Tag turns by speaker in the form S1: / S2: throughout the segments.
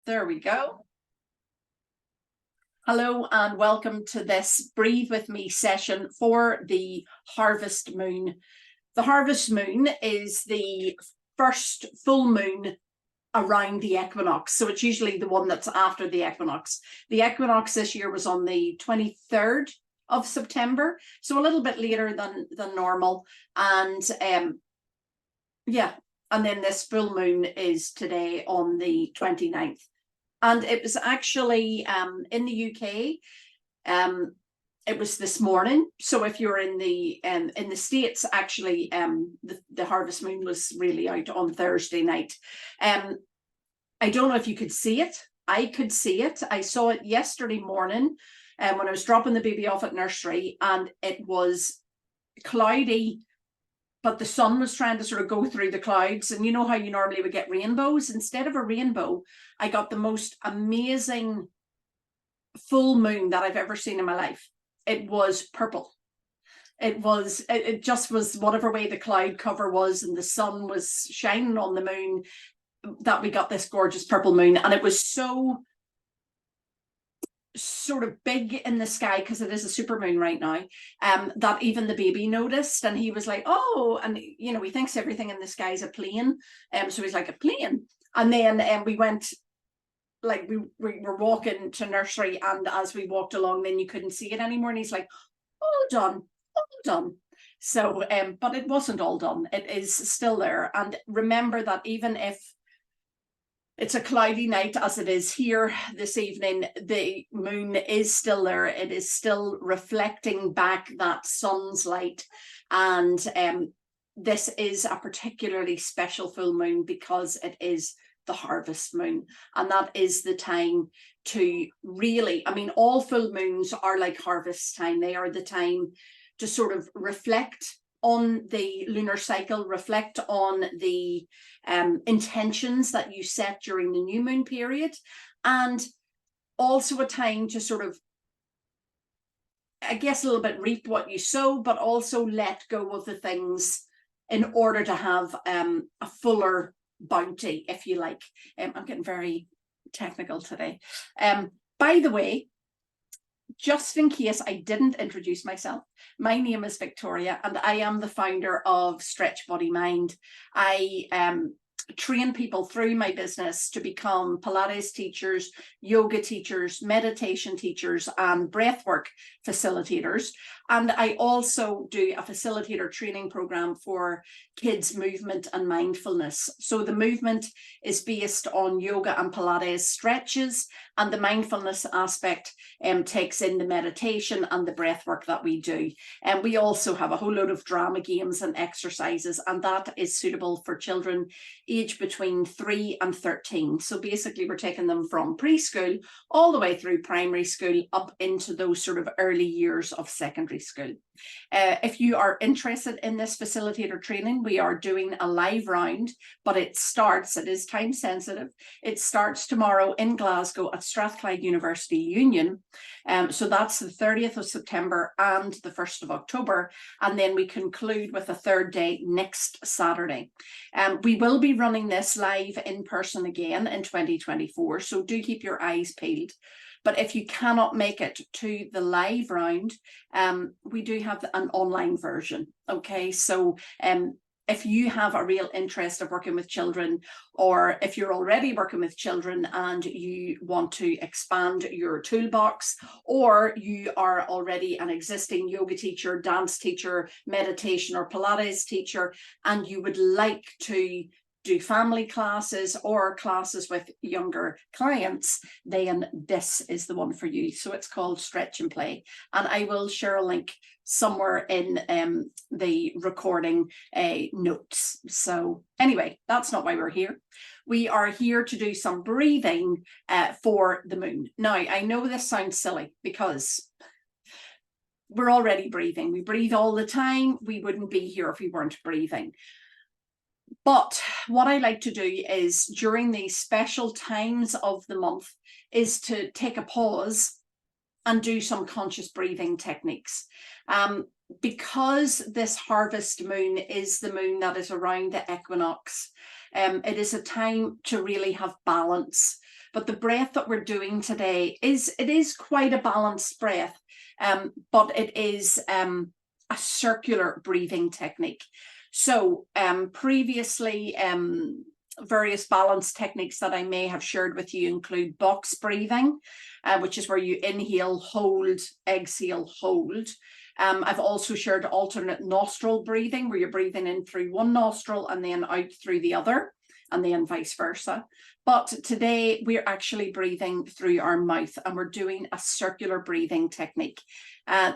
S1: There we go. Hello and welcome to this Breathe With Me session for the harvest moon. The harvest moon is the first full moon around the equinox. So it's usually the one that's after the equinox. The equinox this year was on the 23rd of September. So a little bit later than normal. And yeah, and then this full moon is today on the 29th. And it was actually in the UK, it was this morning. So if you're in the States, actually, the harvest moon was really out on Thursday night. I don't know if you could see it. I could see it. I saw it yesterday morning when I was dropping the baby off at nursery, and it was cloudy, but the sun was trying to sort of go through the clouds. And you know how you normally would get rainbows? Instead of a rainbow, I got the most amazing full moon that I've ever seen in my life. It was purple. It just was whatever way the cloud cover was, and the sun was shining on the moon, that we got this gorgeous purple moon. And it was so sort of big in the sky, because it is a super moon right now, that even the baby noticed, and he was like, oh, and you know, he thinks everything in the sky is a plane, so he's like, a plane. And then we went, like, we were walking to nursery, and as we walked along, then you couldn't see it anymore, and he's like, all done. So but it wasn't all done. It is still there. And remember that even if it's a cloudy night, as it is here this evening, the moon is still there. It is still reflecting back that sun's light. And this is a particularly special full moon because it is the harvest moon. And that is the time to really, I mean, all full moons are like harvest time. They are the time to sort of reflect on the lunar cycle, reflect on the intentions that you set during the new moon period, and also a time to sort of, I guess, a little bit reap what you sow, but also let go of the things in order to have a fuller bounty, if you like. I'm getting very technical today. By the way, just in case I didn't introduce myself, my name is Victoria, and I am the founder of Stretch Body Mind. I train people through my business to become Pilates teachers, yoga teachers, meditation teachers, and breathwork facilitators. And I also do a facilitator training program for kids' movement and mindfulness. So the movement is based on yoga and Pilates stretches, and the mindfulness aspect takes in the meditation and the breath work that we do. And we also have a whole load of drama games and exercises, and that is suitable for children aged between 3 and 13. So basically we're taking them from preschool all the way through primary school up into those sort of early years of secondary school. If you are interested in this facilitator training, we are doing a live round, but it is time sensitive. It starts tomorrow in Glasgow at Strathclyde University Union. So that's the 30th of September and the 1st of October. And then we conclude with a third day next Saturday. We will be running this live in person again in 2024. So do keep your eyes peeled. But if you cannot make it to the live round, we do have an online version. Okay, so if you have a real interest of working with children, or if you're already working with children and you want to expand your toolbox, or you are already an existing yoga teacher, dance teacher, meditation or Pilates teacher, and you would like to do family classes or classes with younger clients, then this is the one for you. So it's called Stretch and Play, and I will share a link somewhere in the recording notes. So anyway, that's not why we're here. We are here to do some breathing for the moon. Now, I know this sounds silly because we're already breathing. We breathe all the time. We wouldn't be here if we weren't breathing. But what I like to do is, during these special times of the month, is to take a pause and do some conscious breathing techniques. Because this harvest moon is the moon that is around the equinox, it is a time to really have balance. but the breath that we're doing today is quite a balanced breath, but it is a circular breathing technique. So previously, various balance techniques that I may have shared with you include box breathing, which is where you inhale, hold, exhale, hold. I've also shared alternate nostril breathing, where you're breathing in through one nostril and then out through the other, and then vice versa. But today we're actually breathing through our mouth, and we're doing a circular breathing technique.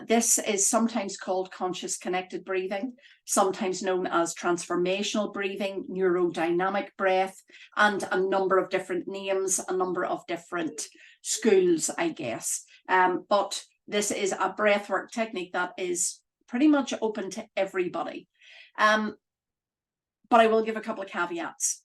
S1: This is sometimes called conscious connected breathing, sometimes known as transformational breathing, neurodynamic breath, and a number of different names, a number of different schools, I guess. But this is a breathwork technique that is pretty much open to everybody. But I will give a couple of caveats.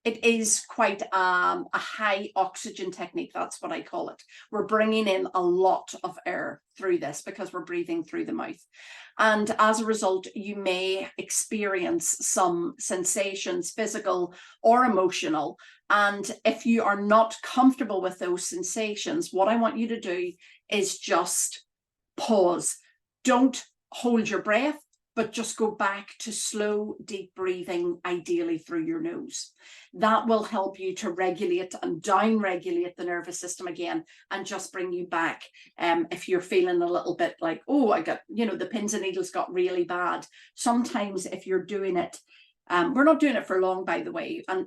S1: It is quite a high oxygen technique. That's what I call it. We're bringing in a lot of air through this because we're breathing through the mouth. And as a result, you may experience some sensations, physical or emotional. And if you are not comfortable with those sensations, what I want you to do is just pause. Don't hold your breath, but just go back to slow, deep breathing, ideally through your nose. That will help you to regulate and down-regulate the nervous system again, and just bring you back. If you're feeling a little bit like, oh, I got, the pins and needles got really bad. Sometimes if you're doing it, we're not doing it for long, by the way, and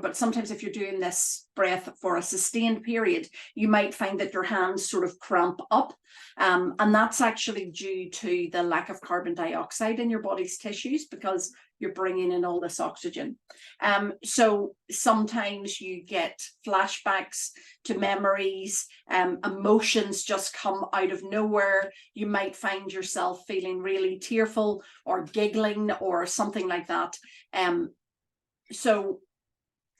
S1: but sometimes if you're doing this breath for a sustained period, you might find that your hands sort of cramp up. And that's actually due to the lack of carbon dioxide in your body's tissues, because you're bringing in all this oxygen. So sometimes you get flashbacks to memories, emotions just come out of nowhere. You might find yourself feeling really tearful or giggling or something like that. So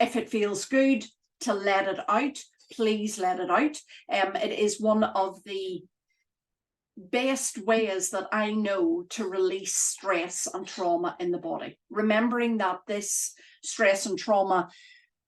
S1: if it feels good to let it out, please let it out. It is one of the best ways that I know to release stress and trauma in the body. Remembering that this stress and trauma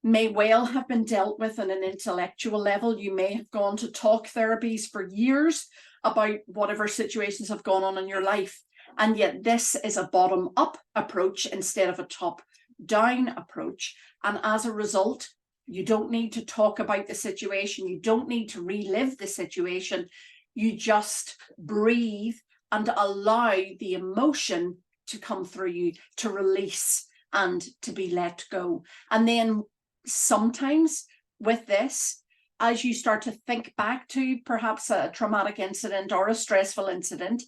S1: may well have been dealt with on an intellectual level. You may have gone to talk therapies for years about whatever situations have gone on in your life. And yet this is a bottom-up approach instead of a top-down approach. And as a result, you don't need to talk about the situation. You don't need to relive the situation. You just breathe and allow the emotion to come through you, to release and to be let go. And then sometimes with this, as you start to think back to perhaps a traumatic incident or a stressful incident,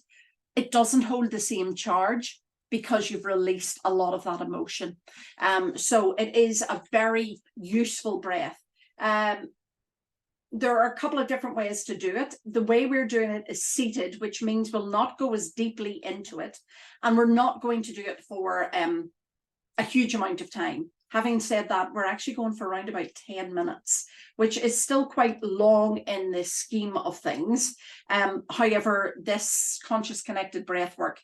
S1: it doesn't hold the same charge, because you've released a lot of that emotion. So it is a very useful breath. There are a couple of different ways to do it. The way we're doing it is seated, which means we'll not go as deeply into it, and we're not going to do it for a huge amount of time. Having said that, we're actually going for around about 10 minutes, which is still quite long in the scheme of things. However, this conscious connected breath work,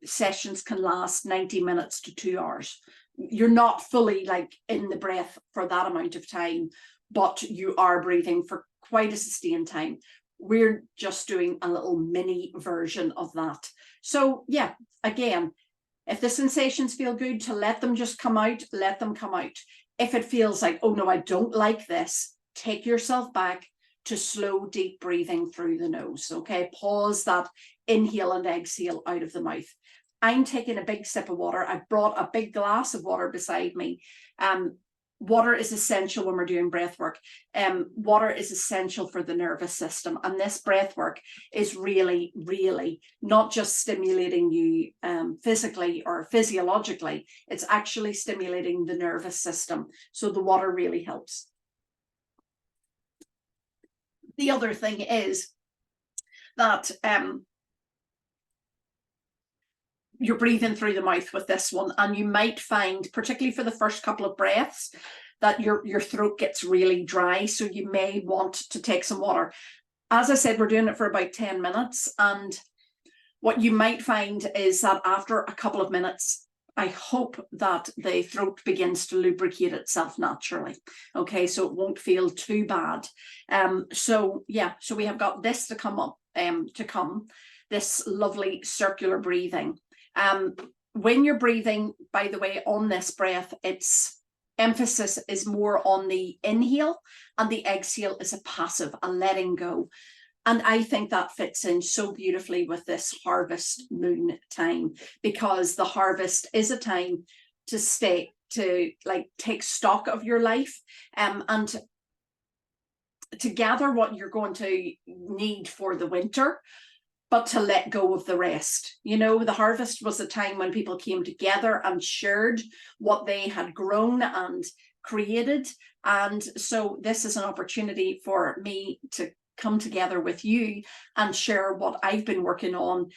S1: sessions can last 90 minutes to 2 hours. You're not fully in the breath for that amount of time, but you are breathing for quite a sustained time. We're just doing a little mini version of that. So yeah, again, if the sensations feel good, to let them just come out, let them come out. If it feels like, oh no, I don't like this, take yourself back to slow, deep breathing through the nose. Okay, pause that inhale and exhale out of the mouth. I'm taking a big sip of water. I brought a big glass of water beside me. Water is essential when we're doing breath work. Water is essential for the nervous system. And this breath work is really, really not just stimulating you physically or physiologically, it's actually stimulating the nervous system. So the water really helps. The other thing is that you're breathing through the mouth with this one, and you might find, particularly for the first couple of breaths, that your throat gets really dry, so you may want to take some water. As I said, we're doing it for about 10 minutes, and what you might find is that after a couple of minutes, I hope that the throat begins to lubricate itself naturally. Okay, so it won't feel too bad. So yeah, so we have got this to come up, this lovely circular breathing. When you're breathing, by the way, on this breath, its emphasis is more on the inhale, and the exhale is a passive, a letting go. And I think that fits in so beautifully with this harvest moon time, because the harvest is a time to take stock of your life, and to gather what you're going to need for the winter, but to let go of the rest. You know, the harvest was a time when people came together and shared what they had grown and created. And so this is an opportunity for me to come together with you and share what I've been working on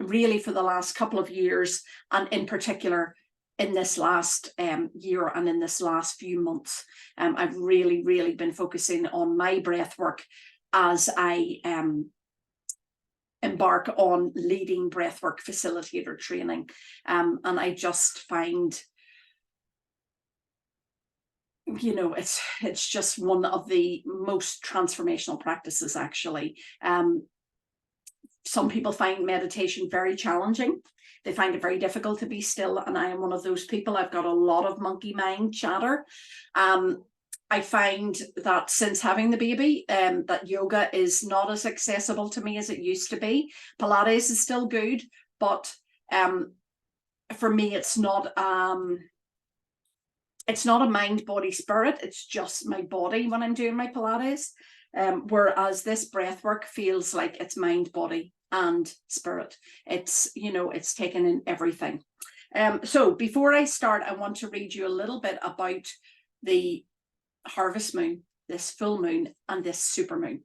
S1: really for the last couple of years, and in particular in this last year and in this last few months. I've really been focusing on my breath work as I embark on leading breathwork facilitator training, and I just find, you know, it's just one of the most transformational practices, actually. Some people find meditation very challenging. They find it very difficult to be still, and I am one of those people. I've got a lot of monkey mind chatter. I find that since having the baby, that yoga is not as accessible to me as it used to be. Pilates is still good, but for me, it's not a mind, body, spirit. It's just my body when I'm doing my Pilates. Whereas this breath work feels like it's mind, body, and spirit. It's, you know, it's taken in everything. So before I start, I want to read you a little bit about the harvest moon, this full moon, and this super moon.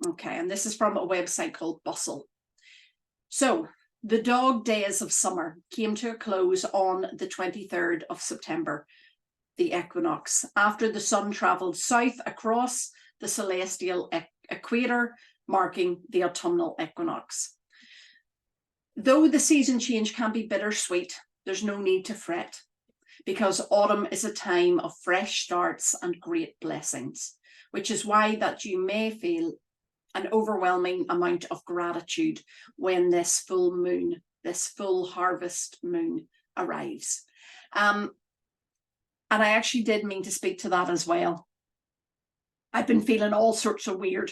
S1: Okay, and this is from a website called Bustle. So the dog days of summer came to a close on the 23rd of September, the equinox, after the sun travelled south across the celestial equator, marking the autumnal equinox. Though the season change can be bittersweet, there's no need to fret, because autumn is a time of fresh starts and great blessings, which is why that you may feel an overwhelming amount of gratitude when this full moon, this full harvest moon arrives. And I actually did mean to speak to that as well. I've been feeling all sorts of weird,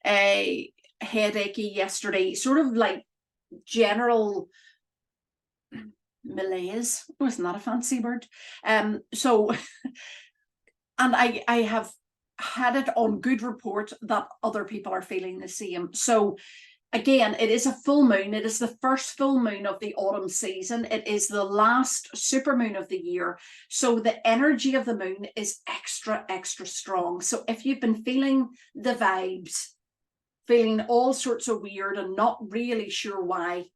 S1: headachy yesterday, sort of like general malaise. Wasn't that a fancy word? And I have had it on good report that other people are feeling the same. So again, it is a full moon. It is the first full moon of the autumn season. It is the last super moon of the year. So the energy of the moon is extra strong. So if you've been feeling the vibes, feeling all sorts of weird and not really sure why,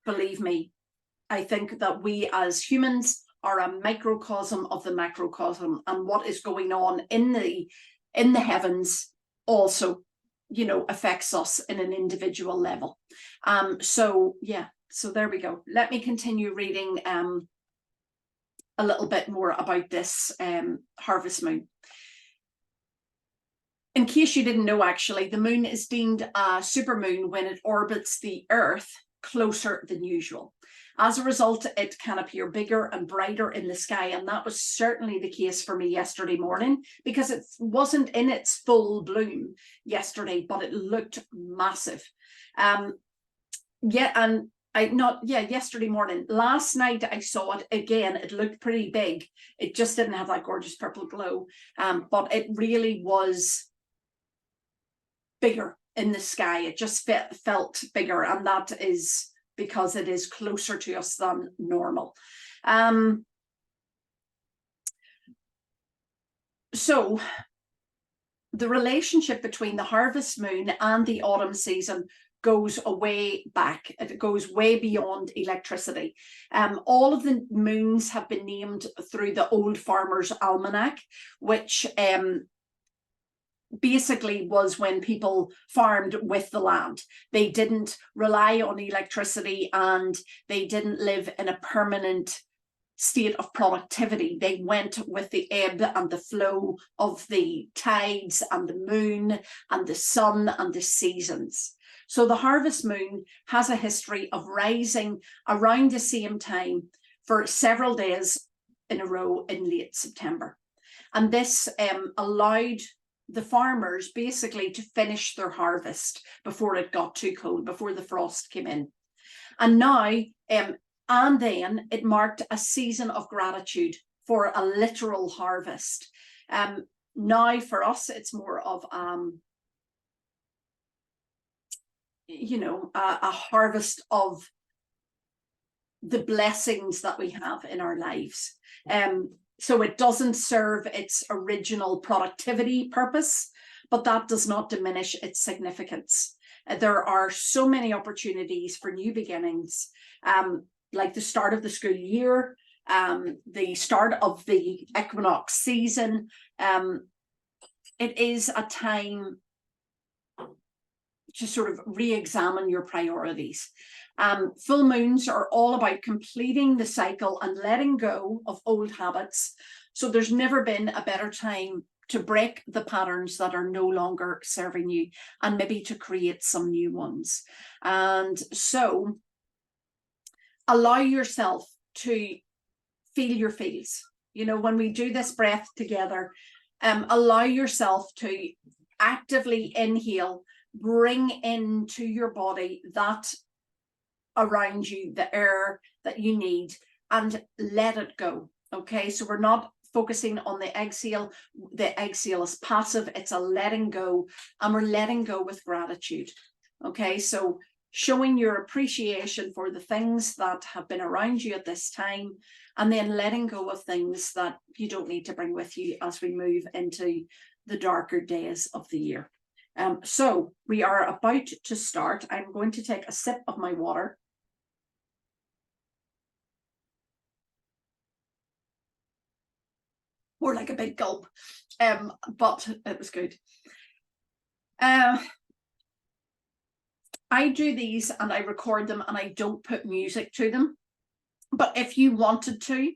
S1: believe me, I think that we as humans are a microcosm of the macrocosm, and what is going on in the heavens also, you know, affects us in an individual level. So yeah, so there we go. Let me continue reading a little bit more about this harvest moon. In case you didn't know, actually, the moon is deemed a supermoon when it orbits the Earth closer than usual. As a result, it can appear bigger and brighter in the sky, and that was certainly the case for me yesterday morning, because it wasn't in its full bloom yesterday, but it looked massive. Yesterday morning. Last night I saw it again. It looked pretty big. It just didn't have that gorgeous purple glow, but it really was bigger in the sky. It just felt bigger, and that is because it is closer to us than normal. So the relationship between the harvest moon and the autumn season goes way back. It goes way beyond electricity. All of the moons have been named through the Old Farmer's Almanac, which basically was when people farmed with the land. They didn't rely on electricity, and they didn't live in a permanent state of productivity. They went with the ebb and the flow of the tides and the moon and the sun and the seasons. So the harvest moon has a history of rising around the same time for several days in a row in late September. And this allowed the farmers basically to finish their harvest before it got too cold, before the frost came in. And now, and then it marked a season of gratitude for a literal harvest. Now for us, it's more of, a harvest of the blessings that we have in our lives. So it doesn't serve its original productivity purpose, but that does not diminish its significance. There are so many opportunities for new beginnings, like the start of the school year, the start of the equinox season. It is a time to sort of re-examine your priorities. Full moons are all about completing the cycle and letting go of old habits. So there's never been a better time to break the patterns that are no longer serving you, and maybe to create some new ones. And so allow yourself to feel your feels. When we do this breath together, allow yourself to actively inhale, bring into your body that around you, the air that you need, and let it go. Okay, so we're not focusing on the exhale. The exhale is passive, it's a letting go, and we're letting go with gratitude. Okay, so showing your appreciation for the things that have been around you at this time, and then letting go of things that you don't need to bring with you as we move into the darker days of the year. So we are about to start. I'm going to take a sip of my water. More like a big gulp, but it was good. I do these and I record them, and I don't put music to them. But if you wanted to,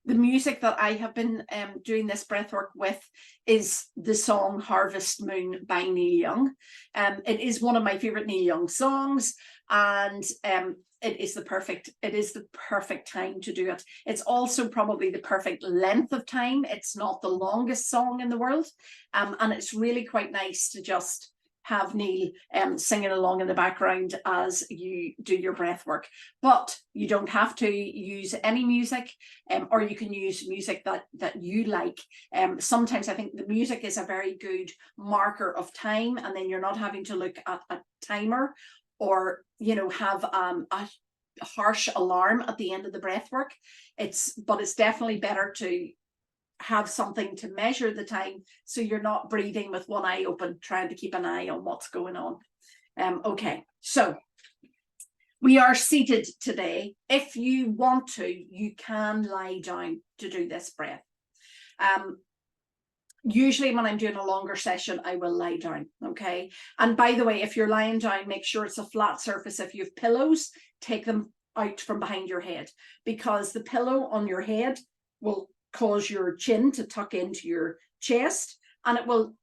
S1: the music that I have been doing this breathwork with is the song Harvest Moon by Neil Young. It is one of my favorite Neil Young songs, and it is the perfect time to do it. It's also probably the perfect length of time. It's not the longest song in the world, and it's really quite nice to just have Neil singing along in the background as you do your breath work. But you don't have to use any music, or you can use music that you like. Sometimes I think the music is a very good marker of time, and then you're not having to look at a timer, or have a harsh alarm at the end of the breath work. But it's definitely better to have something to measure the time, so you're not breathing with one eye open, trying to keep an eye on what's going on. Okay, so we are seated today. If you want to, you can lie down to do this breath. Usually when I'm doing a longer session, I will lie down. Okay, and by the way, if you're lying down, make sure it's a flat surface. If you have pillows, take them out from behind your head, because the pillow on your head will cause your chin to tuck into your chest, and it will,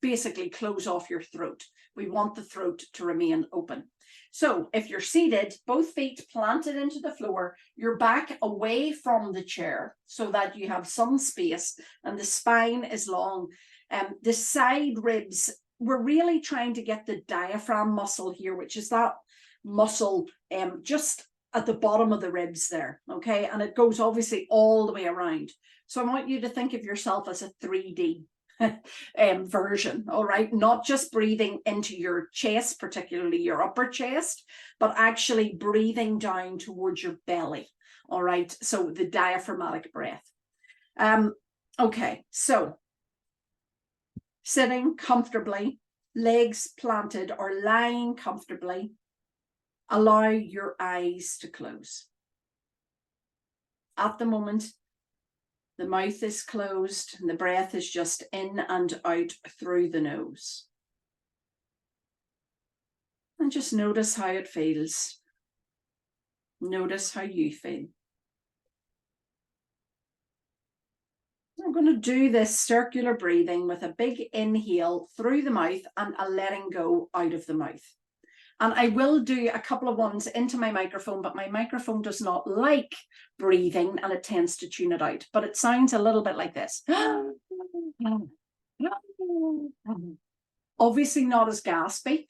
S1: basically close off your throat. We want the throat to remain open. So if you're seated, both feet planted into the floor, your back away from the chair so that you have some space and the spine is long. The side ribs, we're really trying to get the diaphragm muscle here, which is that muscle just at the bottom of the ribs there, okay? And it goes obviously all the way around. So I want you to think of yourself as a 3D version, all right? Not just breathing into your chest, particularly your upper chest, but actually breathing down towards your belly, all right? So the diaphragmatic breath. Okay, so sitting comfortably, legs planted or lying comfortably, allow your eyes to close. At the moment, The mouth is closed and the breath is just in and out through the nose. And just notice how it feels. Notice how you feel. I'm going to do this circular breathing with a big inhale through the mouth and a letting go out of the mouth. And I will do a couple of ones into my microphone, but my microphone does not like breathing and it tends to tune it out. But it sounds a little bit like this. Obviously not as gaspy,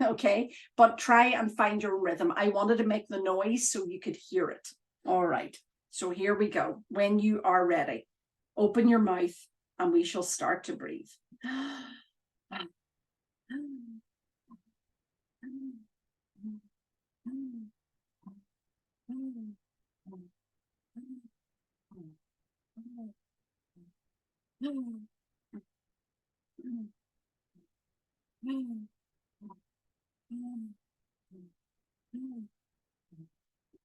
S1: okay? But try and find your rhythm. I wanted to make the noise so you could hear it. All right, so here we go. When you are ready, open your mouth and we shall start to breathe.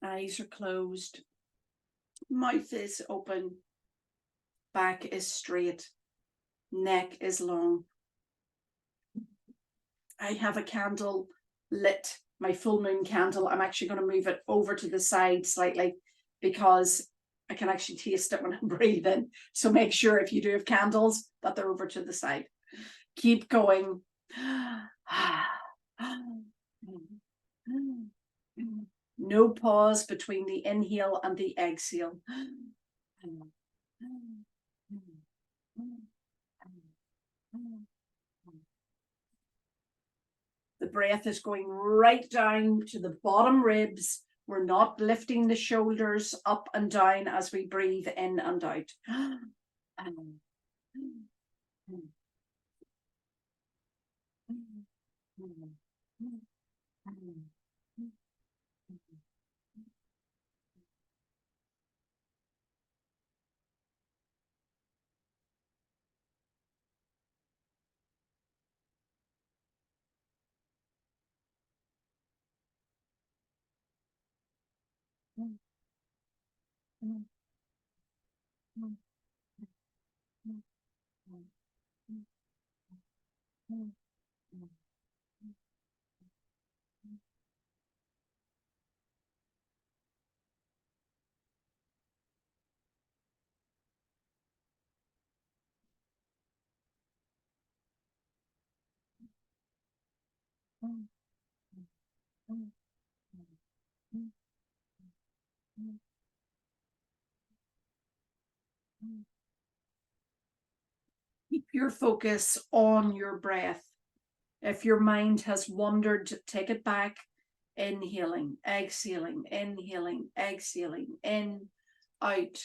S1: Eyes are closed, mouth is open, back is straight, neck is long. I have a candle lit, my full moon candle. I'm actually going to move it over to the side slightly because I can actually taste it when I'm breathing. So make sure if you do have candles that they're over to the side. Keep going. No pause between the inhale and the exhale. The breath is going right down to the bottom ribs. We're not lifting the shoulders up and down as we breathe in and out. Keep your focus on your breath. If your mind has wandered, take it back. Inhaling, exhaling, inhaling, exhaling, in, out,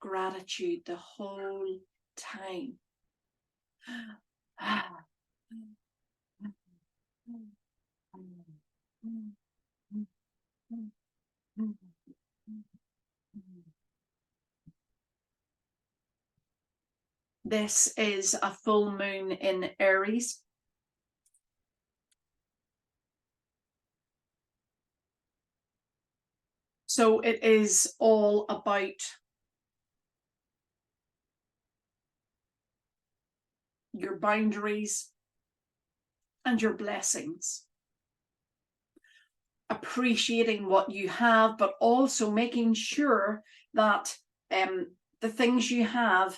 S1: gratitude the whole time. This is a full moon in Aries. So it is all about your boundaries and your blessings. Appreciating what you have, but also making sure that the things you have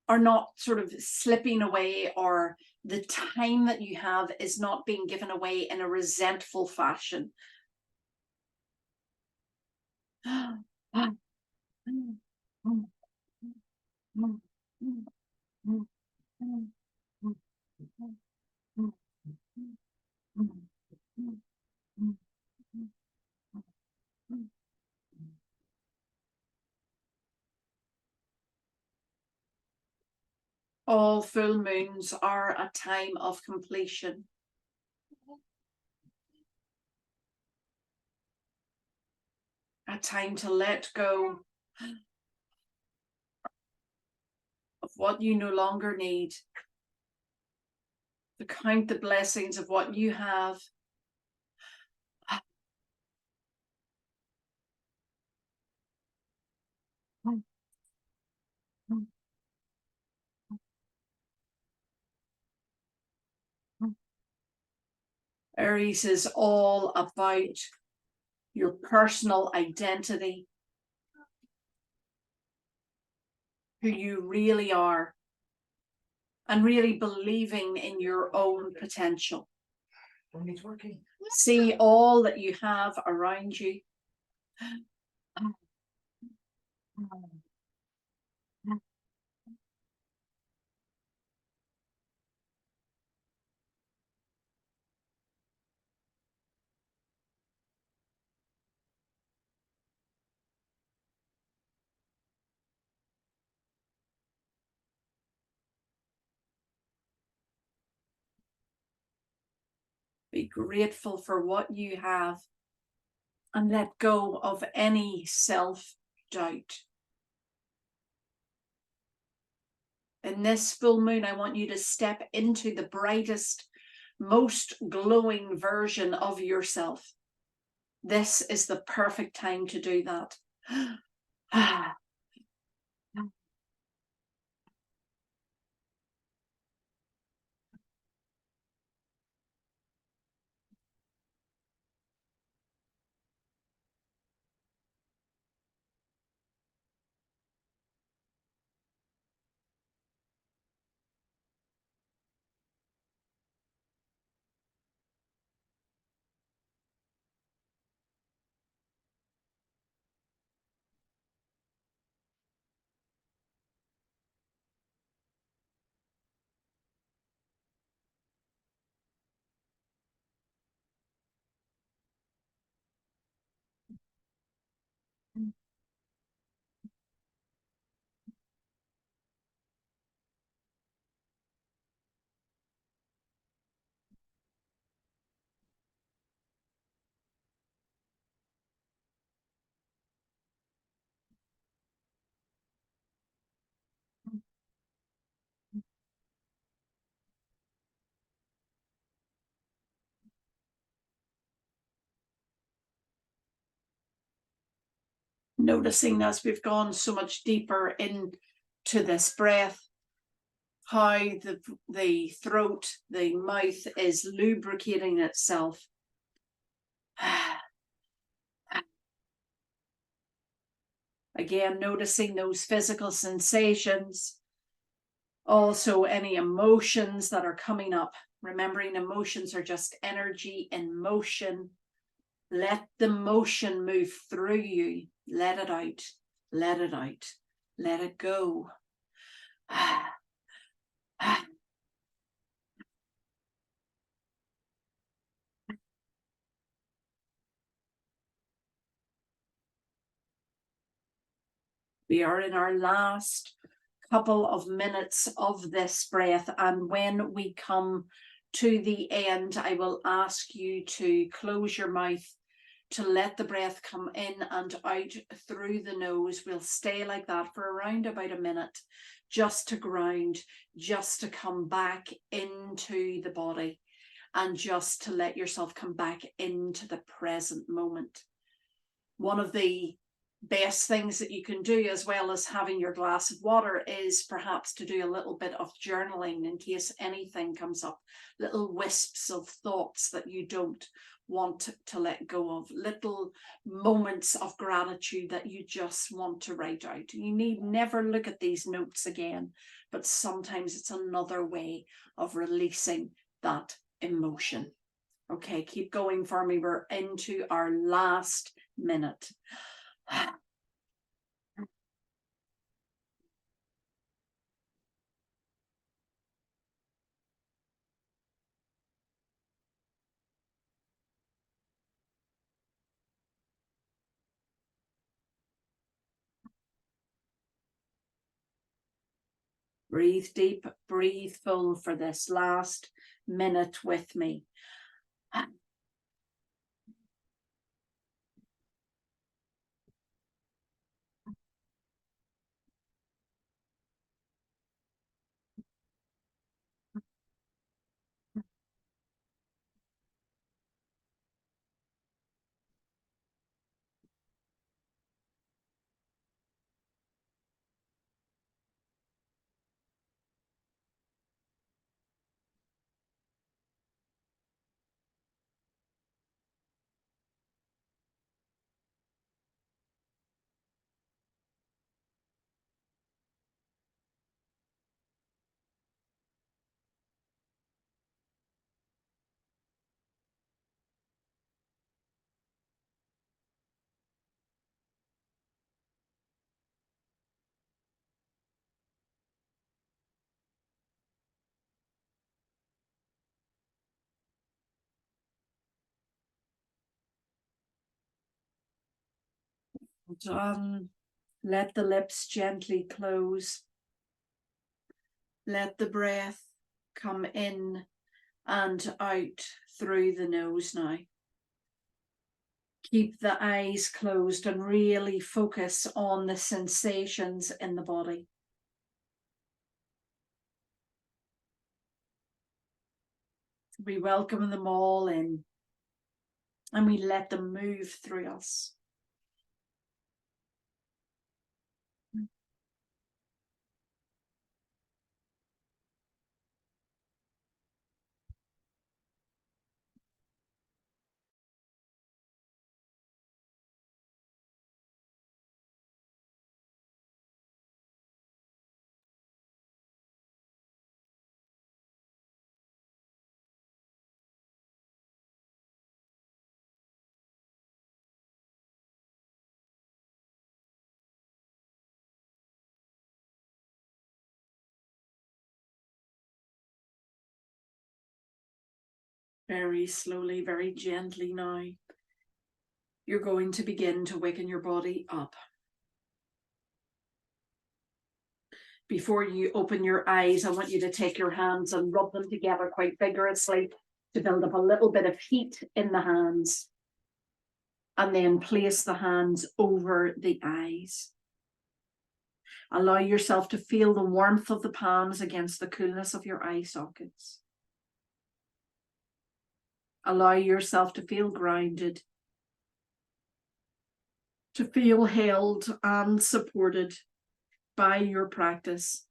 S1: are not sort of slipping away, or the time that you have is not being given away in a resentful fashion. All full moons are a time of completion. A time to let go of what you no longer need. To count the blessings of what you have. Aries is all about your personal identity, who you really are, and really believing in your own potential.
S2: It's working.
S1: See all that you have around you. Be grateful for what you have and let go of any self-doubt. In this full moon, I want you to step into the brightest, most glowing version of yourself. This is the perfect time to do that. Noticing as we've gone so much deeper into this breath, how the throat, the mouth is lubricating itself. Again, noticing those physical sensations, also any emotions that are coming up. Remembering emotions are just energy in motion. Let the motion move through you. Let it out. Let it out. Let it go. We are in our last couple of minutes of this breath, and when we come to the end, I will ask you to close your mouth, to let the breath come in and out through the nose. We'll stay like that for around about a minute, just to ground, just to come back into the body, and just to let yourself come back into the present moment. One of the best things that you can do, as well as having your glass of water, is perhaps to do a little bit of journaling in case anything comes up, little wisps of thoughts that you don't want to let go of, little moments of gratitude that you just want to write out. You need never look at these notes again, but sometimes it's another way of releasing that emotion. Okay, keep going for me. We're into our last minute. Breathe deep, breathe full for this last minute with me. Done. Let the lips gently close. Let the breath come in and out through the nose now. Keep the eyes closed and really focus on the sensations in the body. We welcome them all in and we let them move through us. Very slowly, very gently now, you're going to begin to waken your body up. Before you open your eyes, I want you to take your hands and rub them together quite vigorously to build up a little bit of heat in the hands. And then place the hands over the eyes. Allow yourself to feel the warmth of the palms against the coolness of your eye sockets. Allow yourself to feel grounded, to feel held and supported by your practice,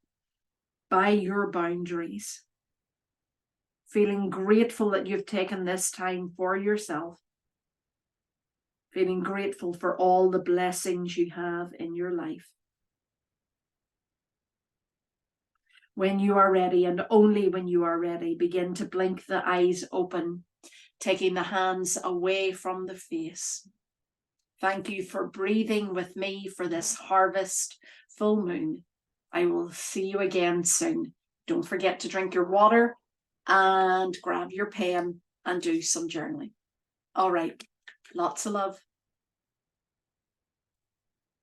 S1: by your boundaries. Feeling grateful that you've taken this time for yourself. Feeling grateful for all the blessings you have in your life. When you are ready, and only when you are ready, begin to blink the eyes open, taking the hands away from the face. Thank you for breathing with me for this harvest full moon. I will see you again soon. Don't forget to drink your water and grab your pen and do some journaling. All right, lots of love.